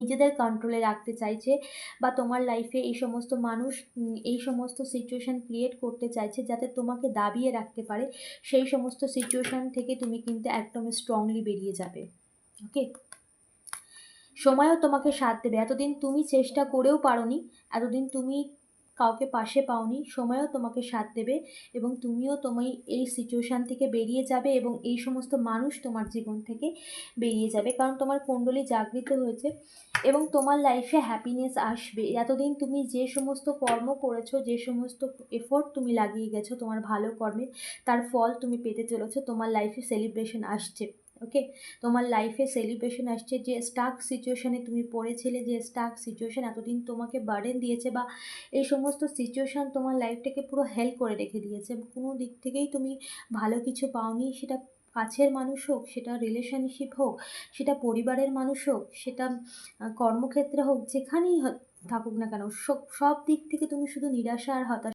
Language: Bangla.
নিজেদের কন্ট্রোলে রাখতে চাইছে, বা তোমার লাইফে এই সমস্ত মানুষ এই সমস্ত সিচুয়েশন ক্রিয়েট করতে চাইছে যাতে তোমাকে দাবিয়ে রাখতে পারে। সেই সমস্ত সিচুয়েশন থেকে তুমি কিন্তু একদম স্ট্রংলি বেরিয়ে যাবে। ওকে? সময়ও তোমাকে সাথ দেবে। এতদিন তুমি চেষ্টা করেও পারোনি, এতদিন তুমি কাউকে পাশে পাওনি, সময়ও তোমাকে সাথ দেবে এবং তুমি এই সিচুয়েশান থেকে বেরিয়ে যাবে এবং এই সমস্ত মানুষ তোমার জীবন থেকে বেরিয়ে যাবে। কারণ তোমার কুণ্ডলী জাগৃত হয়েছে এবং তোমার লাইফে হ্যাপিনেস আসবে। এতদিন তুমি যে সমস্ত কর্ম করেছো, যে সমস্ত এফোর্ট তুমি লাগিয়ে গেছো তোমার ভালো কর্মে, তার ফল তুমি পেতে চলেছো। তোমার লাইফে সেলিব্রেশন আসছে। ওকে? তোমার লাইফে সেলিব্রেশন আসছে। যে স্টাক সিচুয়েশনে তুমি পড়েছিলে, যে স্টাক সিচুয়েশন এতদিন তোমাকে বার্ডেন দিয়েছে, বা এই সমস্ত সিচুয়েশন তোমার লাইফটাকে পুরো হেল করে রেখে দিয়েছে। কোনো দিক থেকেই তুমি ভালো কিছু পাওনি, সেটা কাছের মানুষ হোক, সেটা রিলেশনশিপ হোক, সেটা পরিবারের মানুষ হোক, সেটা কর্মক্ষেত্রে হোক, যেখানেই থাকুক না কেন, সব দিক থেকে তুমি শুধু নিরাশা আর হতাশা